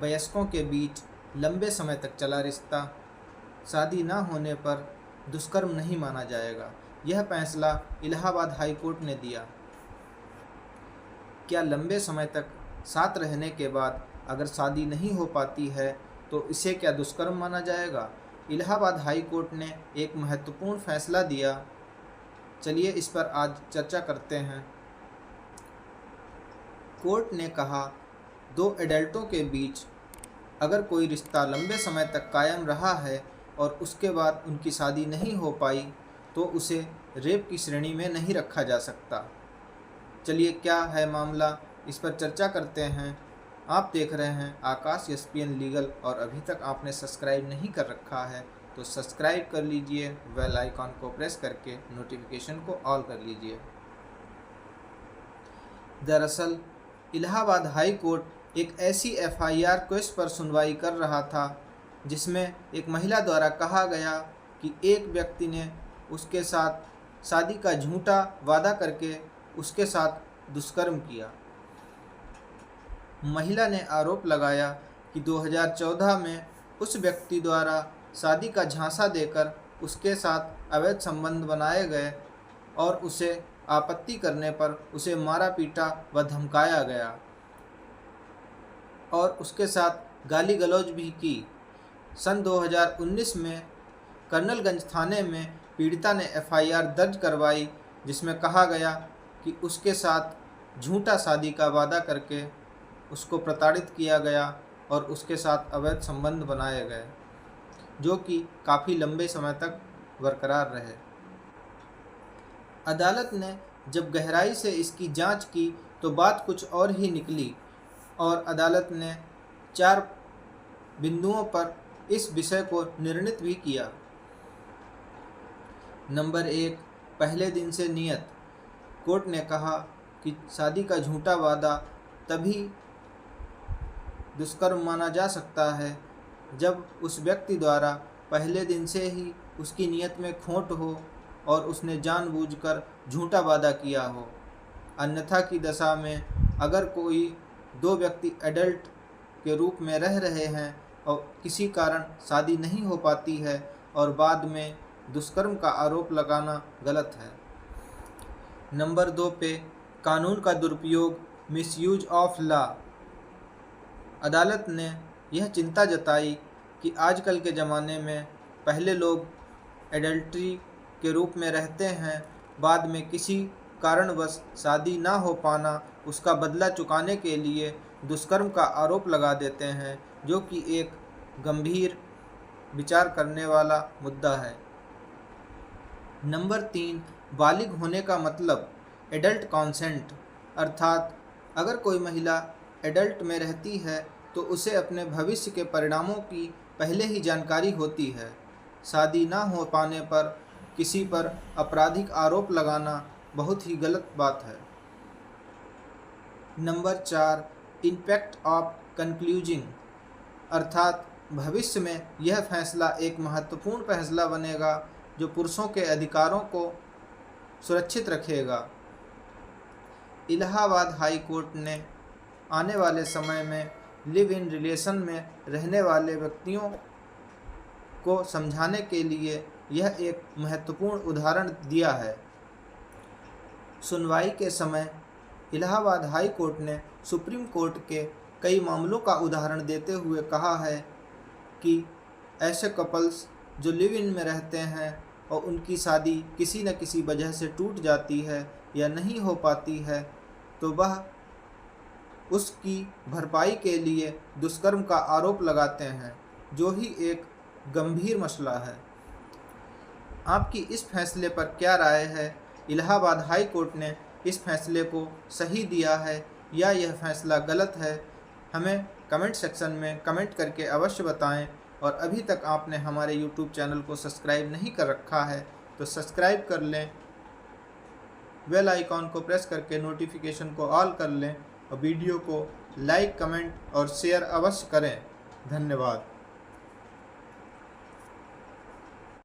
वयस्कों के बीच लंबे समय तक चला रिश्ता शादी न होने पर दुष्कर्म नहीं माना जाएगा। यह फैसला इलाहाबाद हाई कोर्ट ने दिया। क्या लंबे समय तक साथ रहने के बाद अगर शादी नहीं हो पाती है तो इसे क्या दुष्कर्म माना जाएगा? इलाहाबाद हाई कोर्ट ने एक महत्वपूर्ण फैसला दिया। चलिए इस पर आज चर्चा करते हैं। कोर्ट ने कहा, दो एडल्टों के बीच अगर कोई रिश्ता लंबे समय तक कायम रहा है और उसके बाद उनकी शादी नहीं हो पाई तो उसे रेप की श्रेणी में नहीं रखा जा सकता। चलिए क्या है मामला, इस पर चर्चा करते हैं। आप देख रहे हैं आकाश एसपीएन लीगल और अभी तक आपने सब्सक्राइब नहीं कर रखा है तो सब्सक्राइब कर लीजिए, बेल आइकॉन को प्रेस करके नोटिफिकेशन को ऑल कर लीजिए। दरअसल इलाहाबाद हाई कोर्ट एक ऐसी एफआईआर केस पर सुनवाई कर रहा था जिसमें एक महिला द्वारा कहा गया कि एक व्यक्ति ने उसके साथ शादी का झूठा वादा करके उसके साथ दुष्कर्म किया। महिला ने आरोप लगाया कि 2014 में उस व्यक्ति द्वारा शादी का झांसा देकर उसके साथ अवैध संबंध बनाए गए और उसे आपत्ति करने पर उसे मारा पीटा व धमकाया गया और उसके साथ गाली गलौज भी की। सन 2019 में कर्नलगंज थाने में पीड़िता ने एफआईआर दर्ज करवाई जिसमें कहा गया कि उसके साथ झूठा शादी का वादा करके उसको प्रताड़ित किया गया और उसके साथ अवैध संबंध बनाए गए जो कि काफ़ी लंबे समय तक बरकरार रहे। अदालत ने जब गहराई से इसकी जांच की तो बात कुछ और ही निकली और अदालत ने 4 बिंदुओं पर इस विषय को निर्णित भी किया। नंबर 1, पहले दिन से नियत। कोर्ट ने कहा कि शादी का झूठा वादा तभी दुष्कर्म माना जा सकता है जब उस व्यक्ति द्वारा पहले दिन से ही उसकी नीयत में खोट हो और उसने जानबूझकर झूठा वादा किया हो। अन्यथा की दशा में अगर कोई 2 व्यक्ति एडल्ट के रूप में रह रहे हैं और किसी कारण शादी नहीं हो पाती है और बाद में दुष्कर्म का आरोप लगाना गलत है। नंबर 2 पे कानून का दुरुपयोग, मिसयूज ऑफ लॉ। अदालत ने यह चिंता जताई कि आजकल के ज़माने में पहले लोग एडल्ट्री के रूप में रहते हैं, बाद में किसी कारणवश शादी ना हो पाना उसका बदला चुकाने के लिए दुष्कर्म का आरोप लगा देते हैं, जो कि एक गंभीर विचार करने वाला मुद्दा है। नंबर 3, बालिग होने का मतलब एडल्ट कॉन्सेंट, अर्थात अगर कोई महिला एडल्ट में रहती है तो उसे अपने भविष्य के परिणामों की पहले ही जानकारी होती है। शादी ना हो पाने पर किसी पर आपराधिक आरोप लगाना बहुत ही गलत बात है। नंबर 4, इम्पैक्ट ऑफ कंक्लूजिंग, अर्थात भविष्य में यह फैसला एक महत्वपूर्ण फैसला बनेगा जो पुरुषों के अधिकारों को सुरक्षित रखेगा। इलाहाबाद हाई कोर्ट ने आने वाले समय में लिव इन रिलेशन में रहने वाले व्यक्तियों को समझाने के लिए यह एक महत्वपूर्ण उदाहरण दिया है। सुनवाई के समय इलाहाबाद हाई कोर्ट ने सुप्रीम कोर्ट के कई मामलों का उदाहरण देते हुए कहा है कि ऐसे कपल्स जो लिव इन में रहते हैं और उनकी शादी किसी न किसी वजह से टूट जाती है या नहीं हो पाती है तो वह उसकी भरपाई के लिए दुष्कर्म का आरोप लगाते हैं, जो ही एक गंभीर मसला है। आपकी इस फैसले पर क्या राय है? इलाहाबाद हाई कोर्ट ने इस फैसले को सही दिया है या यह फैसला गलत है? हमें कमेंट सेक्शन में कमेंट करके अवश्य बताएं और अभी तक आपने हमारे यूट्यूब चैनल को सब्सक्राइब नहीं कर रखा है तो सब्सक्राइब कर लें, बेल आइकॉन को प्रेस करके नोटिफिकेशन को ऑल कर लें और वीडियो को लाइक, कमेंट और शेयर अवश्य करें। धन्यवाद।